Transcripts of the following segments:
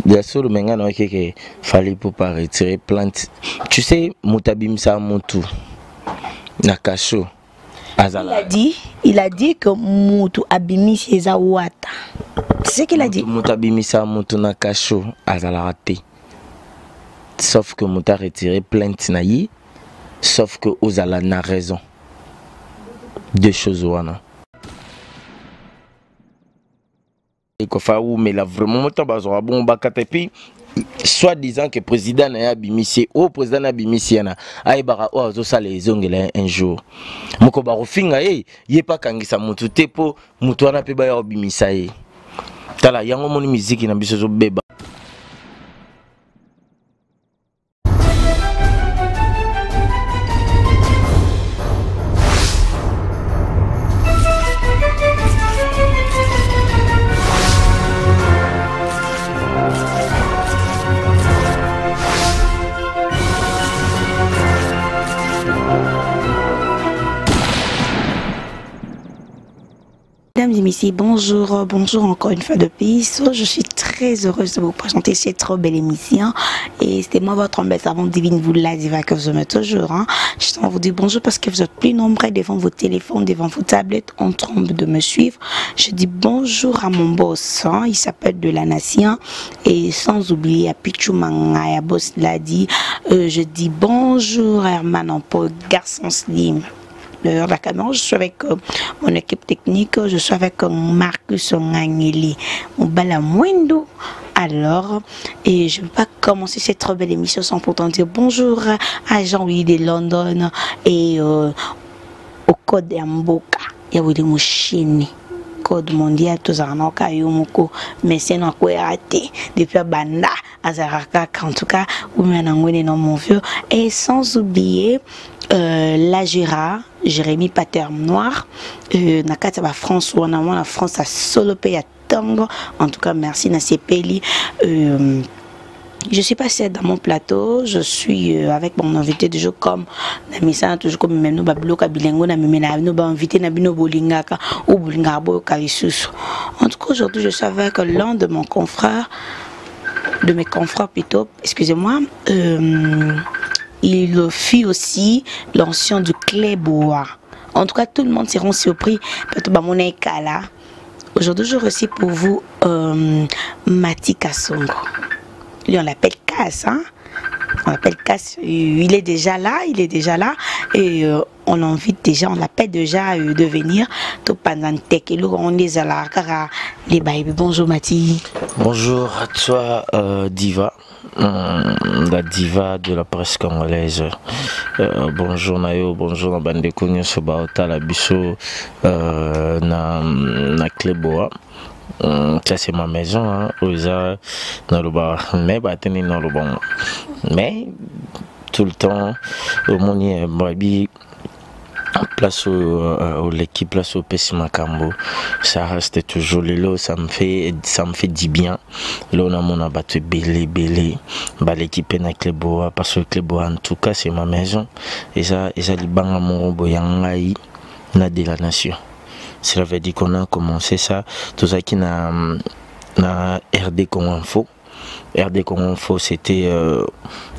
Bien sûr, le menga non que fallait pour pas retirer plainte. Tu sais, Mutabimsa Mutu Nakacho. Il a dit que Mutu Abimisi Ezawata. C'est ce qu'il a dit. Mutabimisa Mutu Nakacho Azalarate. Sauf que Muta a retiré plainte naïe. Sauf que Ozala n'a raison. Deux choses wana. Mais là vraiment bon puis soit disant que président n'a bimisi au président n'a bimisi na aibara o zo sala ezongela un jour moko ba rofinga ye pa kangisa mutu tepo mutu wana pe ba ya bimisa ye tala yango moni musique na biso zo beba. Mesdames et messieurs, bonjour, bonjour encore une fois de plus. Je suis très heureuse de vous présenter cette trop belle émission. Et c'était moi votre belle savante divine, vous la diva que vous aimez toujours. Je tiens à vous dire bonjour parce que vous êtes plus nombreux devant vos téléphones, devant vos tablettes, en train de me suivre. Je dis bonjour à mon boss, il s'appelle De La Nation. Et sans oublier à Pichou Manga, boss l'a dit. Je dis bonjour à Herman Paul, garçon slim. La caméra, je suis avec mon équipe technique, je suis avec Marcus Ngangeli, Mbalamwendo. Alors, et je ne vais pas commencer cette trop belle émission sans pourtant dire bonjour à Jean-Louis de London et au Code Mboka. Il y a des mouchini. Code mondial, tous en ont kayumoko, mais c'est non raté depuis Banda, Azaraka, en tout cas, ou maintenant mon vieux. Et sans oublier la Gira, Jérémy Paterme Noir, Nakata va France, ou en la France à solo pays à Tango. En tout cas, merci Nassepeli. Je suis passée dans mon plateau, je suis avec mon invité de jour comme Namisa, toujours comme même nous bablo kabilengo na memena nous invité na bino bolingaka ou bolingabo kalisusu. En tout cas, aujourd'hui, je suis avec l'un de mon confrère, de mes confrères plutôt, excusez-moi, il fut aussi l'ancien du Clébois. En tout cas, tout le monde sera surpris. Aujourd'hui, je reçois pour vous Mati Kasongo. Lui, on l'appelle Cass, hein? On l'appelle Cass. Il est déjà là, et on l'invite déjà, on l'appelle déjà de venir. Tout pendant que on est à la cara les baby. Bonjour Mati. Bonjour à toi Diva, la diva de la presse congolaise. Bonjour Nayo, bonjour na bande konyo so baota la biso na Clébois. Ça c'est ma maison, hein, mais tout le temps au monde place au l'équipe, place au Pessima Kambo, ça reste toujours le ça me fait du bien. Là on a mon abattu belé l'équipe na Clébois parce que Clébois en tout cas c'est ma maison et ça li banga mon boyangai na de la nation. Cela veut dire qu'on a commencé ça, tout ça qui n'a RD Congo Info. RD Congo Info, c'était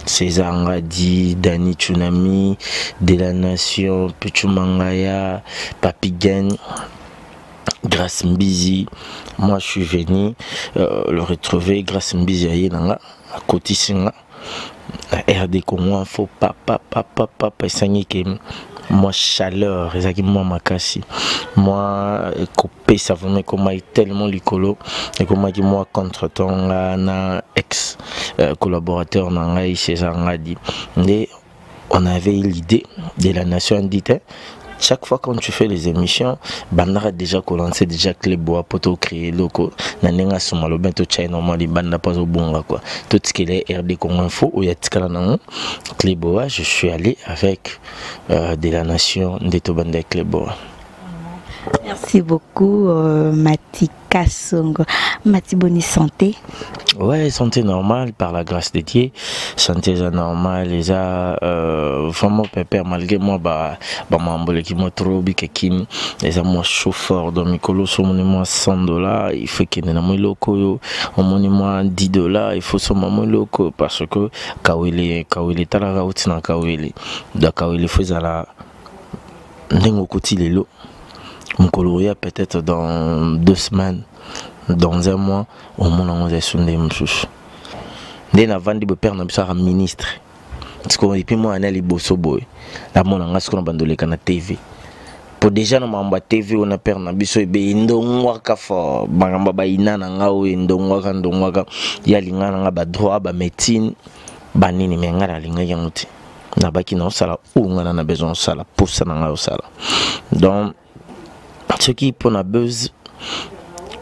César Ngadi, Dani Tsunami, De La Nation, Pichou Mangaya, Papi Gagne, Grace Mbizi. Moi, je suis venu le retrouver, Grace Mbizi, à côté Singa. RD Congo Info, papa, moi chaleur, exactement ma cassie. Moi coupé ça venait comme tellement licolo et comme moi contre ton ex collaborateur nangai César Ngadi. Mais on avait l'idée de la nation dit chaque fois quand tu fais les émissions, Bandara déjà commencé déjà Clébois pour te créer loco. Nanenga sumalo bento chai normal banda pas au bon quoi. Tout ce qui est RD Congo Info ou yatikala nan Clébois, je suis allé avec de la nation de Tobanda Clébois. Merci beaucoup, Matika Songo. Mati, bonne santé. Ouais, santé normale, par la grâce de Dieu. Santé normale, les vraiment pépère, malgré moi, m'embole qui m'a trop bikin, les moi chauffeur, dans mes colos, au monument $100, il faut qu'il y ait un loco, au monument $10, il faut son maman loco, parce que, Kawili, Talara, Outina, Kawili, da Kawili, faisait la, n'engo koti lelo, mon coloria peut-être dans 2 semaines. Dans un mois, au moins on a sondé moussous. Dès la vente de père n'a pas ministre. Parce que depuis moi on a les bosso boy. La mon a ce qu'on a bandolé kana TV. Pour déjà na mamba TV on a père na biso ebe ndongwa ka fo bangamba ba inana ngao ndongwa ka ya lingana nga ba droit ba médecine ba nini me ngara linga yanguti. Na baki na sala ou ngana na besoin sala pour ça na ngao sala. Donc ce qui pour na buzz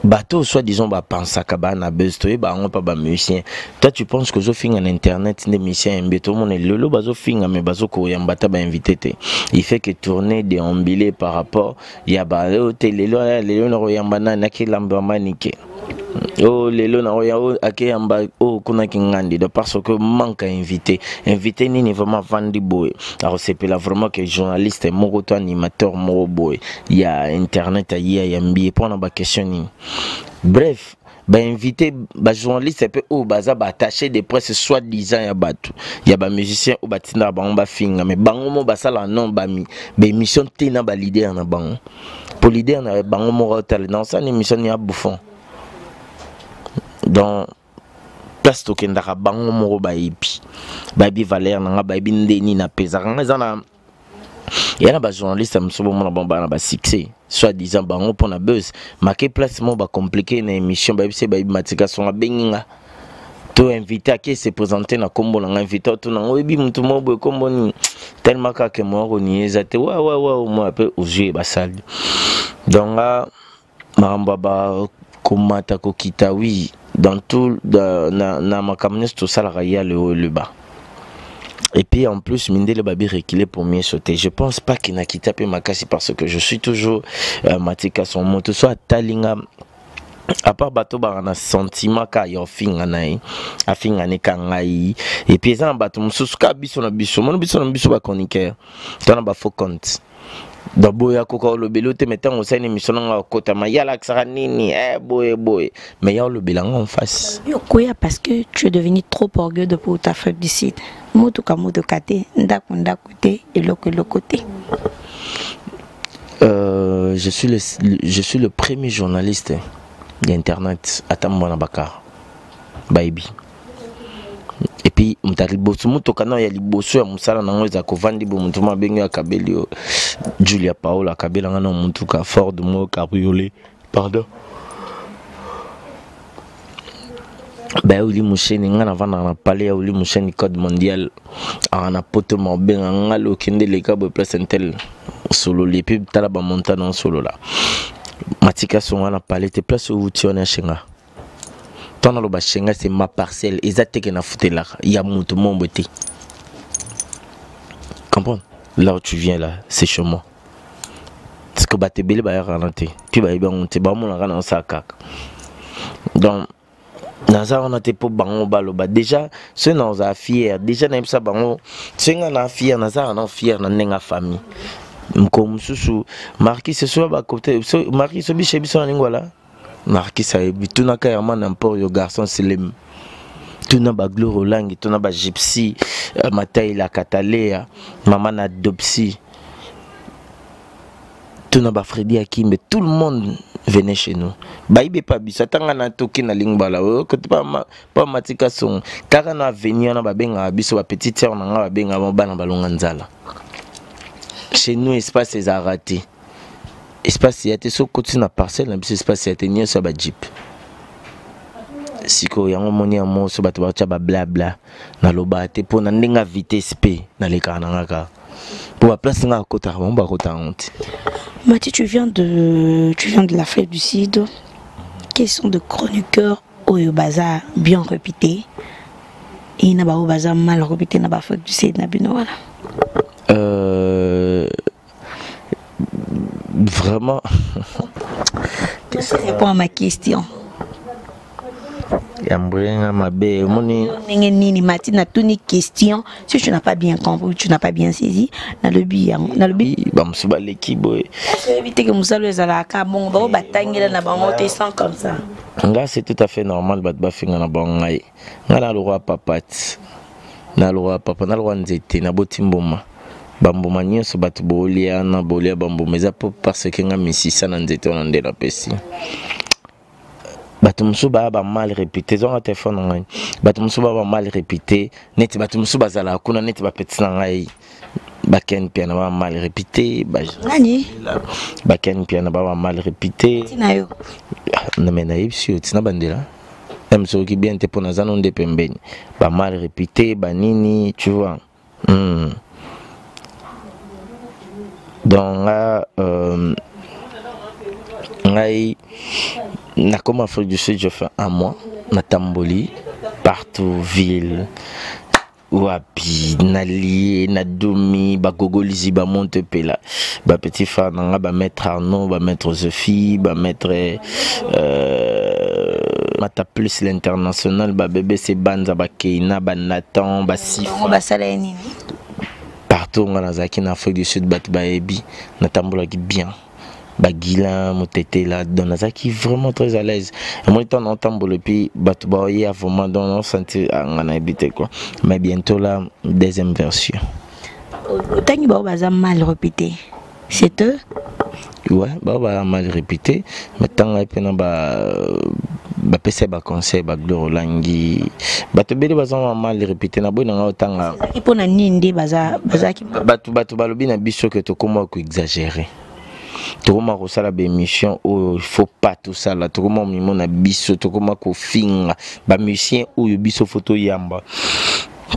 bateau soit disons bah pense à cabana buzz toi bah on pas bah musicien toi tu penses que je fais en internet des musiciens tout le monde est le bazo finga mais bazo ko yambata ba invité il fait que tourner déambuler par rapport ya bah hôtel le no yambana na ki lamba manike oh lelo na oya akeyamba oh kuna kingandi de parce que manque à invité ni vraiment vandi boy alors c'est là vraiment que journaliste moko to animateur moko boy il y a internet ya yambi pour na ba question ni bref ba invité ba journaliste peut ou baza ba attaché de presse soit disant ya batu ya ba musicien ou batina ba on ba finga mais bango mo basala non ba mi ba émission tina ba leader na bango pour leader na bango mo hotel dans ça émission ya bouffon dans place tokendaka bango moko bayebi valeur nanga bayebi ndeni na pezaka nga eza na yana ba journaliste msobo mona bamba na ba succès soit disant bango pour na buzz marqué place mo ba compliqué na émission bayebi se bayebi matika songa benginga to invité à qui se présenter na kombo na invité to na oyebi mutu mo boy kombo ni tellement que moi ko ni ezate wa moi peu ouje basali donc maramba ba komata ko kita oui dans tout na makamnes tout ça il y a le haut le bas et puis en plus minde le babi reculé pour mieux sauter je pense pas qu'il n'a quitté peu makasi parce que je suis toujours matika son moto soit talinga à part bateau barana sentiment ka yo finga nai afinga ne kangai et puis ça bateau musuka biso na biso ba chroniqueur tona ba faux compte d'abord ya ko le belote mettant au sein émission nga kota mayala sera nini boy mais ya le bilan en face yo koya parce que tu es devenu trop orgueilleux de pour ta fête du site moto kamo de kate ndakunda côté et le côté je suis le premier journaliste d'internet à Tambona Bakar Baby et puis mutari bosu muto kana ya liboso ya musala nango za kovandi bo mutu mabengi ya kabelio Julia Paola kabela ngana mutu ka Ford mo cabriolet pardon ba uli musheni ngana vana na pale ya uli musheni code mondial ana poto mo benga ngalo kende le kabo place intel solo les pub tala ba montana solo là matika songa na pale te place où tu en chenga tona lo ba chenga c'est ma parcelle ezate que na futela ya mutu mombote comprends là où tu viens là c'est chez moi parce que ba te bele ba ya ralenté puis ba iba on te ba mon na sa kaka donc naza on a te po bango baloba déjà ce naza fier déjà na ça bango senga na fier naza na fier na nenga famille comme susu marquis ce soit ba côté marquis so biche biso na lingwala marquis ça bituna ka yama n'importe yo garçon selem tuna ba gloire langi tuna ba gypsy matai la katalea maman na dopsy tuna ba Freddy Akimbe tout le monde venait chez nous baïbe pas bisa tanga na toki na lingbala que pas matika son kaka na venir na ba benga biso ba petite sœur na nga ba benga ba bana balonga nzala chez nous espace est raté espace y a été so côté na parcelle na biso espace y a été ni so ba jeep siko yango moni amo so bato ba ba blabla na loba te po na ndinga vitesse p na le kana ngaka pour la place nga kota ba mba kota honte. Mathieu, tu viens de la fête du CID. Quels sont de chroniqueurs au bazar bien réputés et n'a pas au bazar mal réputé n'a pas fête du CID n'a bien voilà. Vraiment Réponds à ma question. Nini Martine a toutes les questions. Si tu n'as pas bien compris, tu n'as pas bien saisi, dans le but, l'équipe. Éviter que Moussa le Zalaka, bon, bah, bataille là, on sent comme ça. Là, c'est tout à fait normal, bah, finir na bangai. Na le roi papat, na le roi papa, na le roi nzete, na botimboma. Bamboma nyonso batu bolia na bolia bamboma eza parce que nga misisa na nzete on ndela pesi. Batu musu ba mal répété zonga téléphone ngai. Batu musu ba mal répété, net batu musu bazala kuna net ba petit na ngai. Baken piano ba mal répété, nani? Baken piano ba mal répété. Tinayo. Na menaïb sur tina bandela. Emso ki bien te pona zano nde pembeni. Ba mal répété, ba nini, tu vois. Donc là, comme Afrique du Sud, je fais un mois, na Tamboli, partout, ville, Wapi, Nali, Nadoumi, Bagogolizi, Montepela, petit frère, maître Arnaud, maître Sophie, maître Mata plus l'international, bébé c'est Banza, Keina, Nathan, Sif. Partout en Afrique du Sud, Baebi, Natambola qui bien. Bagila, Motete là, Donazaki vraiment très à l'aise. Et moi, on entend le pays, Batoubaoye a vraiment dans senti en habité quoi. Mais bientôt là, deuxième version. Tangi Baobaza mal répété. C'est eux? Ouais, Baoba mal répété. Mais tant que pese ba conseil ba gloro langi bato beli bazama mal répéter na boy na otanga ipona nindi bazaki bato balobi na biso que to comment ko exagérer to comment ko sala ba émission il faut pas tout ça là to comment mimo na biso to comment ko finga ba musicien ou biso photo yamba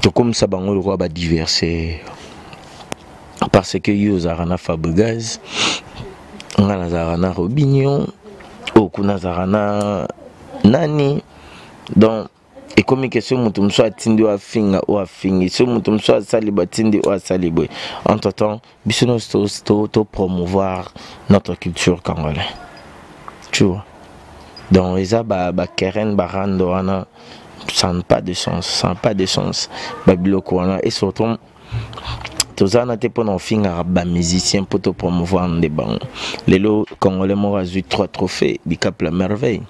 to comme ça bango le roi ba diverser parce que yo zarana Fabregas ngana zarana Robinho okuna zarana nani donc et comme que ce mutum soit tindi wa finga ou fingi ce mutum soit saliba tindi ou salibo entre temps bisono to promouvoir notre culture congolaise tu vois donc eza ba keren barando ana ça n'a pas de sens ba biloko wana et surtout tozana te pour nos finga ba musiciens pour te promouvoir des bancs les lots congolais m'ont eu 3 trophées bicap la merveille.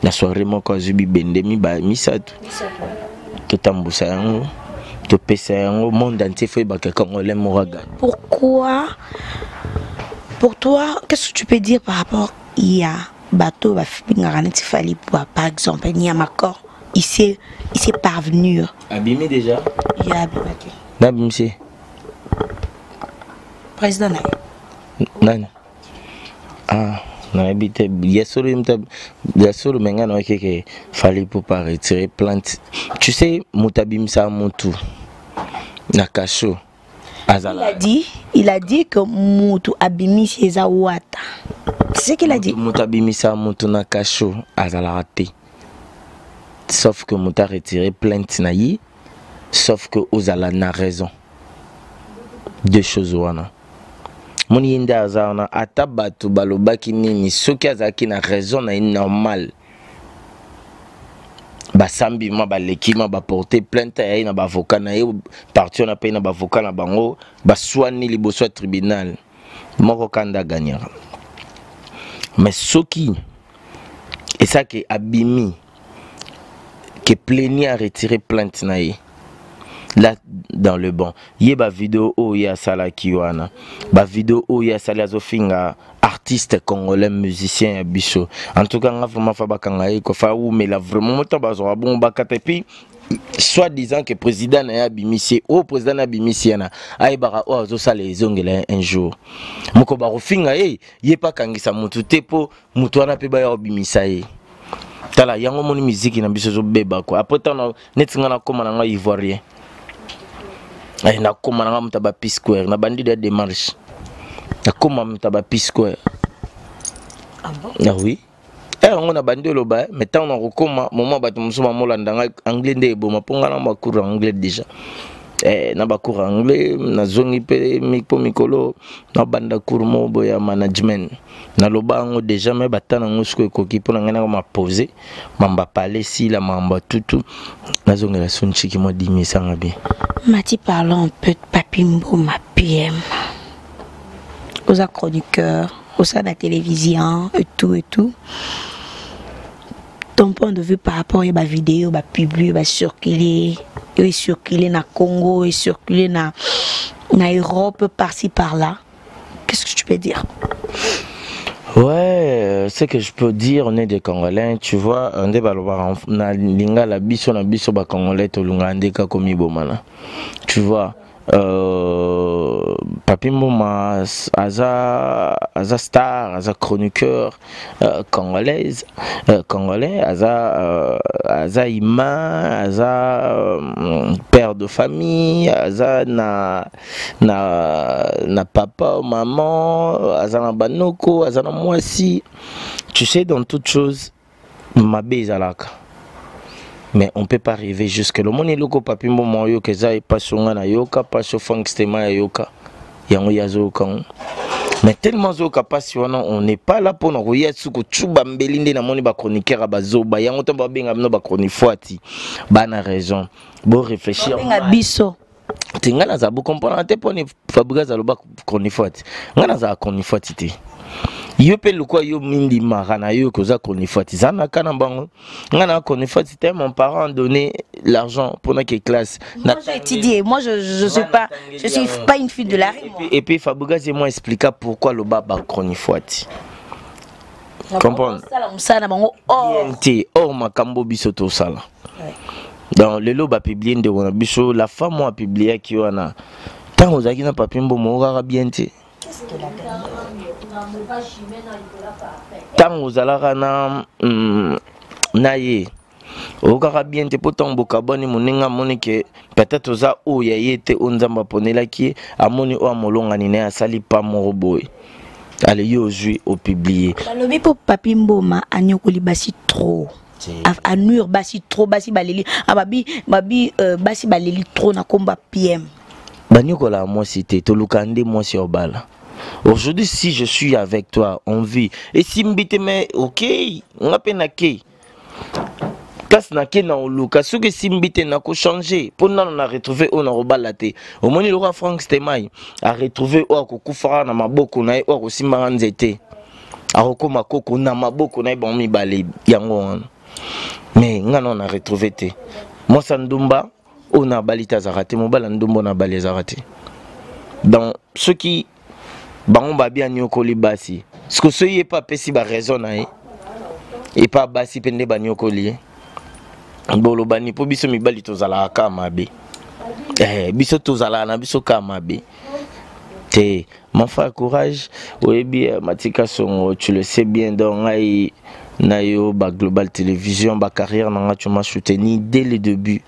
La soirée mon kazubi bendemi ba misatu to tambusa yango to pesa yango monde entier fait ba congolais moraga. Pourquoi pour toi qu'est-ce que tu peux dire par rapport il y a bateau ba fingarani fali par exemple il y a Makor il s'est parvenu abîmé déjà il a abîmé n'abîmé président nani ah Yasoro Mengano que fallait pour pas retirer plante. Tu sais, Moutabim sa Moutou Nakacho Azala. Il a dit que Moutou abimi ses awata. C'est ce qu'il a dit. Moutabim sa Moutou Nakacho Azala raté. Sauf que Mouta retiré plainte naï, sauf que Ozala n'a raison. Deux choses wana. Mon yinda azana atabatu balobaki nini soki azaki na raison na normal basambi ma baleki ma ba porter plainte ya na ba avocat na parti on a payé na ba avocat na bango ba soigner liboso tribunal moko kanda gagnera mais soki et ça que abimi que plaignant a retiré plainte na là dans le bon yeba vidéo o ya sala kiwana ba vidéo o ya sala zofinga artiste congolais musicien ya biso en tout cas nga vraiment fa bakanga ko fa ou mais là vraiment moto bazo bon bakata puis soit disant que président na bimisi au président na bimisi na ay bara o zo sala ezongela un jour moko ba rofinga ye pa kangisa mutu tepo mutu wana pe ba ya bimisa tala yango moni musique na biso zo beba quoi après tant netinga na koma na ivoirien ay na koma na mutaba P-Square na bandi de démarche na koma mutaba P-Square ah bon ah oui on a bandi loba mais tant on koma moment bato musuma molanda anglais nde boma ponga na makuru anglais déjà na ba cours anglais na zongi pe mikpo mikolo na banda cours mo boya management na lobango déjà me batana ngusko ekoki pona ngana ma poser mamba parler si la mamba tutu na zongi la sunchiki mo dimi sanga bi. Mati, parlons un peu de Papi Mboma PM. Aux chroniqueurs, au sein de la télévision et tout. Ton point de vue par rapport à la vidéo, la publier, va circuler na Congo, et circuler na Europe, par-ci par-là. Qu'est-ce que tu peux dire? Ouais, ce que je peux dire, on est des Congolais, tu vois, on est na linga la biso na biso ba Congolais to lunga ndeka komi bomana. Tu vois, Papi Mboma aza star, aza chroniqueur congolais, aza imam, aza père de famille, aza na papa, maman, aza na banoko, aza na mwasi. Tu sais, dans toute chose, ma bezalaka. Mais on ne peut pas arriver jusque le monde est loco Papi Mboma yo keza et pas sur ngana yoka pas sur fangstema yoka yango yazo kan. Mais tellement zo kapasi wana on n'est pas là pour nous yetsu ko chuba mbelinde na moni ba chroniqueur bazoba yango to ba benga no ba chronifuati bana raison bo réfléchir benga biso tingana za bu comprendre te poni fabrica za loba chronifuati ngana za chronifuati te. Yo pe lukwa yo mindi marana yo koza konifati zana kana bango ngana konifati te mon parent donné l'argent pour que classe moi j'ai étudié moi je suis pas une fille de la rue et puis Fabrica c'est moi expliquer pourquoi le baba konifati comprendre ça bango oh makambo biso to sala dans le loba publié de wana biso la femme a publié qui wana tango zaki na Papi Mboma ora bien te tant aux alarana naye au carabien te potant bokaboni moninga monike peut-être za o ya yete onzamba ponela ki amoni o amolonga ni na sali pa moroboy allez yo jouer au publier balobi pour Papi Mboma anyokoli basi trop a nuire basi trop basi baleli ababi basi baleli trop na komba PM banyokola moi cité to lukande moi si obala. Aujourd'hui, si je suis avec toi, on vit. Et si m'bite mais ok, on a peine à qui. Place na ke na oluka. Ce que si m'bite n'a qu'à changer. Pour nous on a retrouvé on a reballaté. Au moins le roi Frank Stemai a retrouvé au akufara na maboko na au kosimba nzete. Aroko makoko na maboko na bon mi balé yango. Mais ngana on a retrouvé te. Moi Sandumba on a balita zarate, mon balandumba on a balé zarate. Dans ce qui bango babia nyokoli basi ce que soyez pas pesi ba raison na et pas basi pende ba nyokoli bolo bani po biso mibali tozala ka mabe biso tozala na biso ka mabe te mon frère courage oyebi matika songo tu le sais bien donc ai na yo ba Global Télévision ba carrière nanga tu m'as soutenu dès le début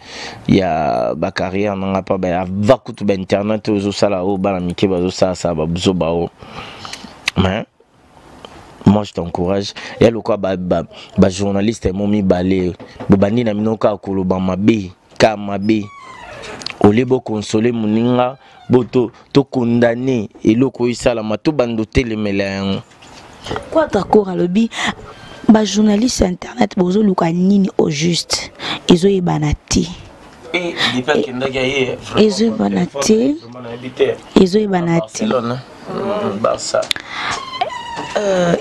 il y a ba carrière nanga pas ba va kutu ba internet ozo sala o ba na mike ba zo sa ba buzo ba o mais moi je t'encourage et le quoi ba journaliste momi balé bobandi na minoka kolo ba mabe ka mabe olebo consoler muninga boto to condamner et loko isala mato bando telemela yango quoi d'accord alobi ba journaliste internet bozo luka nini au juste ezo ebanati ezo ebanati Barça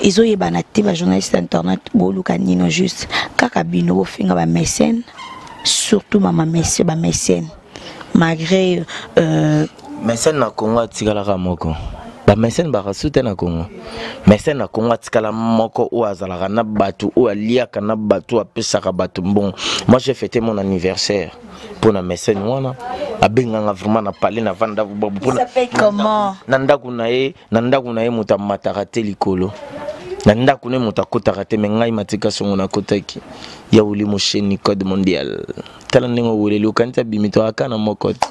ezo ebanati ba journaliste internet bo luka nini au juste kaka bino bo finga ba mécène surtout mama messe ba mécène malgré mécène na Congo tikala ka moko ba mécène ba rasute na Congo mécène na Congo tikala moko o azalaka na batu o aliaka na batu apesaka batu bon moi j'ai fêté mon anniversaire pour na mécène wana abenganga vraiment na parler na vanda pour ça fait comment nanda kunae muta matarate likolo nanda kunae muta kotarate mengai matika songo na kotaki ya uli mosheni code mondial tala ndingo wule lokanta bimito akana mokote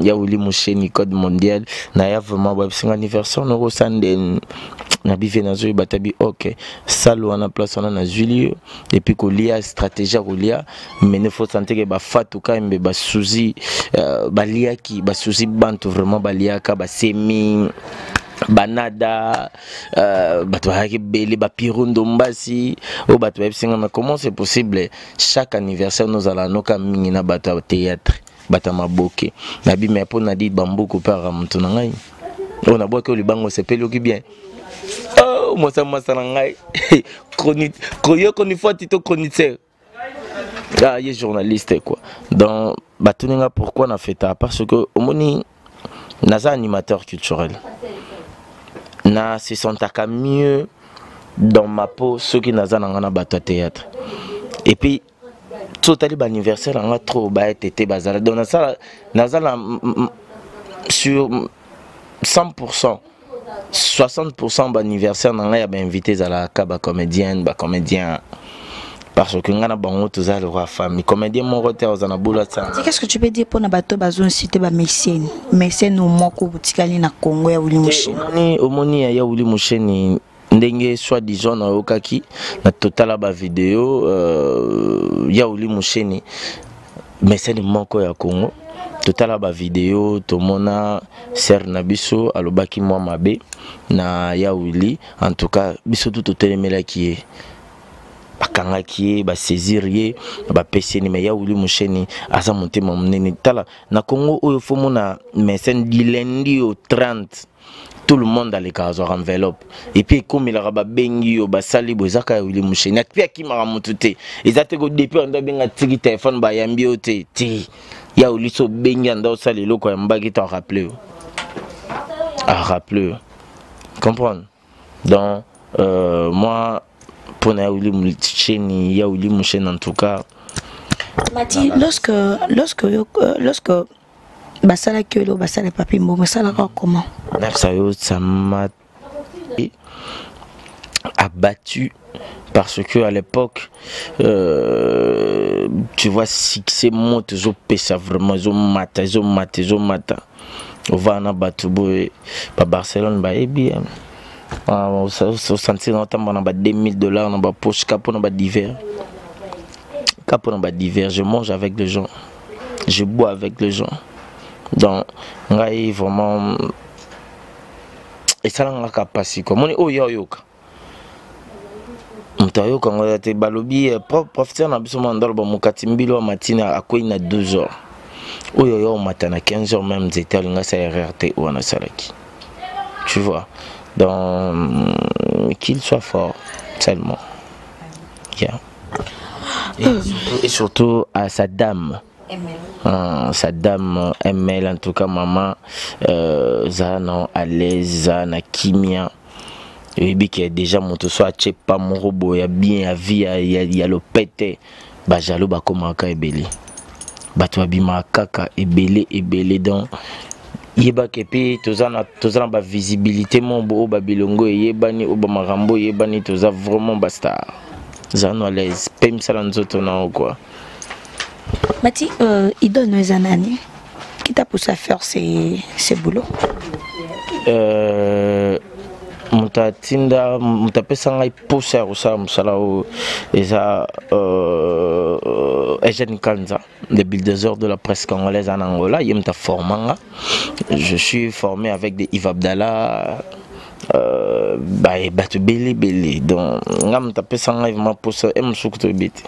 ya uli mosheni code mondial na ya vraiment ba singa anniversaire no sande na bi venazo batabi ok salo wana place wana na Julio et puis kolia stratégie kolia mais ne faut sentir que ba fatu kambe ba suzi baliaki ba suzi bantu vraiment baliaka ba semi banada bato bayaki bele bapirundo mbasi o bato bayebisinga mais comment c'est possible chaque anniversaire nous allons noka mingi na bato ya théâtre bato maboke na bi mais pona dit bambuku par mutu na ngai on a boke libango sepeli oki bien oh moi ça na ngai chronique koni foti to chroniqueur ah il est journaliste quoi donc batuninga pourquoi na fait ça parce que omoni naza animateur culturel na se sentaka mieux dans ma peau ceux qui naza nangana bato théâtre et puis tout tali ba anniversaire nga trop ba été bazala donc naza sur 100% 60% d'anniversaire nanga ya ba invité za la ka ba comédienne ba comédien parce que ngana bango toza le roi famille comédien mon roteur aux anaboula ça. Qu'est-ce que tu peux dire pour na bato bazon cité ba mécène au moko butikali na Congo ya Wuli Musheni omoni ya Wuli Musheni ndenge soit disant na okaki na totala ba vidéo ya Wuli Musheni mécène moko ya Congo totala ba vidéo tomona ser na biso alobaki moi mabe na ya Wuli en tout cas biso tout telemela qui bakangaki ba saisirier ba peseni mais ya Wuli Musheni asa motema munene tala na Congo oyo fomo na mécène du lundi au 30 tout le monde a les cas enveloppe et puis comme il a ba bengi yo ba sali bozaka ya Wuli Musheni et puis akimara mutute ezate ko depuis on doit benga tiki téléphone ba yambi ote ti ya Wuli so bengi ndo sali loko ya mbaki ta rappeler comprendre donc moi pour na Wuli Musheni ya Wuli Musheni en tout cas Mati lorsque basala kelo basala papi mbo sala comment Nafsayo ça m'a abattu parce que à l'époque tu vois si c'est moi toujours pesa vraiment zo mata on va na batubo ba Barcelone ba bien on se sentit notamment dans $2000 dans ba poche cap dans ba divers je mange avec les gens je bois avec les gens donc ngai vraiment et ça n'a pas passé comme on est oh yoka mtayo quand on était balobi professeur na biso mandalo ba mukati mbilo matina akoyi na 12h oh yo matana 15h même c'était linga sa RRT ou na salaki tu vois donc qu'il soit fort tellement yeah. Et surtout à sa dame sa dame ML en tout cas maman Zana à l'aise Zana Kimia et bien qui est déjà monté soit pas mon robot ya bien à vie il y a le pété ba jalo ba komaka ebele ba to bima kaka ebele donc yeba kepi tozana ba visibilité mon bo ba bilongo yebani o ba marambo yebani toza vraiment ba star Zana à l'aise pem sala nzoto na quoi. Mati, il donne aux années qui t'a poussé à faire ces boulots. Mutatinda mutapesa ngai poussé à ça musala o eza Eugène Kanza des builders de la presse congolaise en Angola yemta formanga je suis formé avec des Yves Abdallah batu beli donc ngam tapesa ngai vraiment poussé emsukuto beti.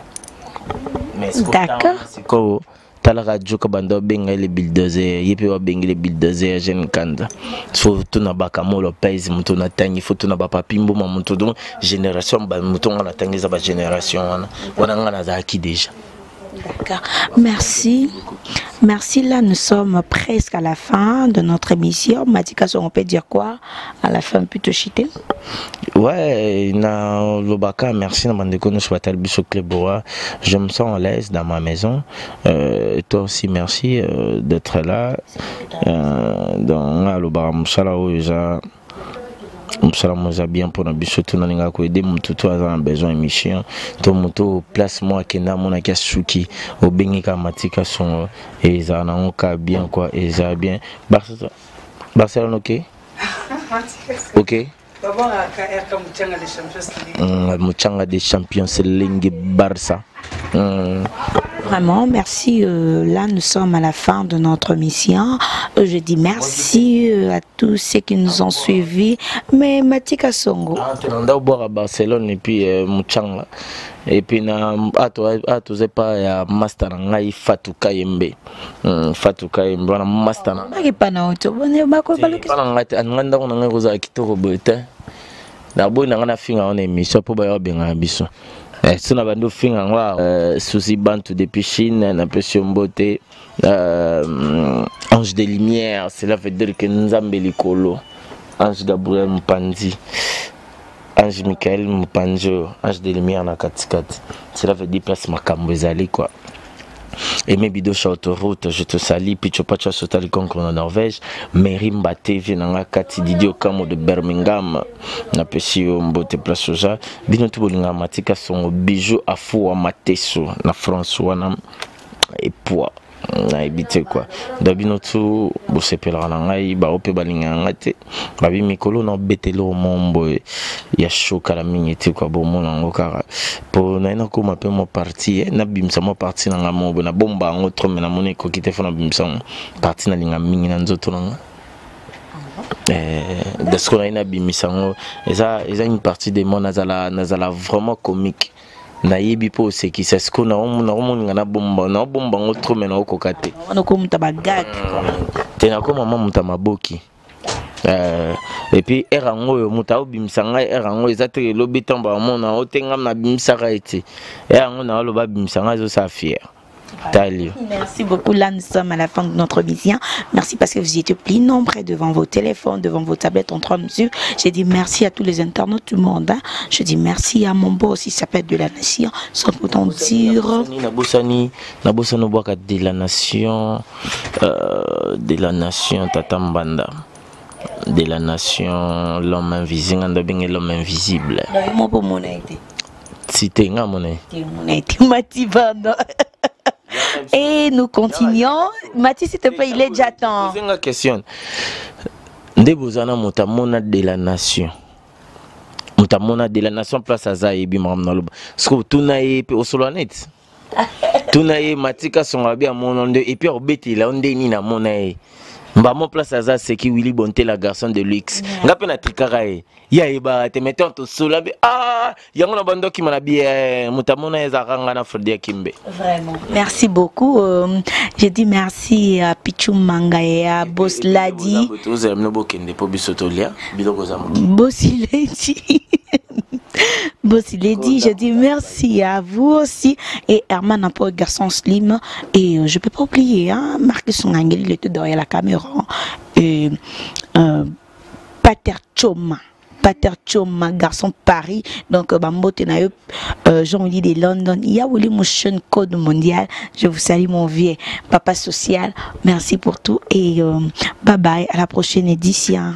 D'accord. C'est quoi la radio que bando benga les builders yepe wa benga les builders jeune kanda faut tout na bakamo Lopez muto na tangi faut tout na ba papimbo muto donc génération ba muto na tangi za ba génération wana ngana za ki déjà. D'accord. Merci. Merci. Là, nous sommes presque à la fin de notre émission. Matika, on peut dire quoi à la fin, plutôt chité? Ouais, na Lobaka, merci. Je me sens à l'aise dans ma maison. Toi aussi, merci d'être là. Dans Lobaka, Moussa bien pour nous surtout dans les cas des mututo a besoin émission to muto place moi kenda mona kasuki au bengika matika son et ça na onka bien quoi et ça bien Barcelone ok Muchanga des Champions League Barça. Vraiment, merci. Là, nous sommes à la fin de notre mission. Je dis merci à tous ceux qui nous ont suivis. Mais Matika Songo. On a boire à Barcelone et puis Muchanga. Et puis tu sais pas ya master ngai Fatou Kayembe. Fatou Kayembe na master na. Pas na auto. Ba ko ba pas na ngati nganda ko ngai koza kitoko bote. Na boy na ngana finga on émission pour ba yo benga biso. Sina bando finga ngwa souci bantu depuis Chine na pesio mbote ange des lumières, cela veut dire que Nzambe likolo. Ange Gabriel Mpanzi. Ange Michael Mpanjo, Ange de lumière na katikati. Cela veut dire place makambo ezali quoi. Et mes bidos sur autoroute, je te salue. Picho Pacha Sotali Concours en Norvège. Merimba TV na kati Didio Kamo de Birmingham. Na pesi mbote place oja. Bino tu bolinga matika son bijou afu wa mateso na France wana et poids. Na ebité quoi. Dabino tu bo sepela na ngai ba ope balinga ngate. Babi mikolo na betelo mombo ya choka la minute quoi bo mona ngokara. Po na ina ko mape mo parti na bimsa mo parti na ngamo na bomba ngo trome na mone ko kite fona bimsa parti na linga mingi na nzoto na de ce qu'on a bimisa ngo eza une partie de mon nazala vraiment comique. Na yebi po se ki c'est ce qu'on a na bomba ngo trome na okokate on ko mutabagak te na ko mama mutamaboki. Et puis erango yo muta obimsanga erango ezate lobi tamba mona otenga na bimsaka ete erango na loba bimsanga zo sa fier. Merci beaucoup. Là, nous sommes à la fin de notre mission. Merci parce que vous étiez plus nombreux devant vos téléphones, devant vos tablettes en train de suivre. J'ai dit merci à tous les internautes du monde. Hein. Je dis merci à mon boss, il s'appelle De la Nation. Sans pourtant dire. Nabosani Boaka de la Nation, Tatambanda. De la Nation, l'homme invisible, l'homme invisible. Cité nga monnaie. Et nous continuons. Mathis, s'il te plaît, il est déjà temps. C'est une question. Ndebozana mutamona de la nation. Mutamona de la nation place à Zaïbi Mamnaloba. Ce que tout n'a pas au solonet. Tout n'a pas matika son abi à mon onde et puis obéti la onde ni na monae. Mba mon place à Zaz c'est qui Willy Bonté la garçon de luxe. Ngape na tikarae. Ya eba te mettons to sola be yango na bando ki mana bien mutamona ezaranga na Fredi Kimbe. Vraiment. Merci beaucoup. Je dis merci à Pichou Manga et à Boss Ladi. Vous avez no bokende po bisotolia biloko za. Boss Ladi. Boss Lady, je dis merci à vous aussi et Herman un peu garçon slim et je peux pas oublier hein Marc Songangeli il était derrière la caméra et Pater Choma garçon Paris donc Bambote na Jean-Louis de London il y a Willy Motion Code mondial je vous salue mon vieux papa social merci pour tout et bye bye à la prochaine édition.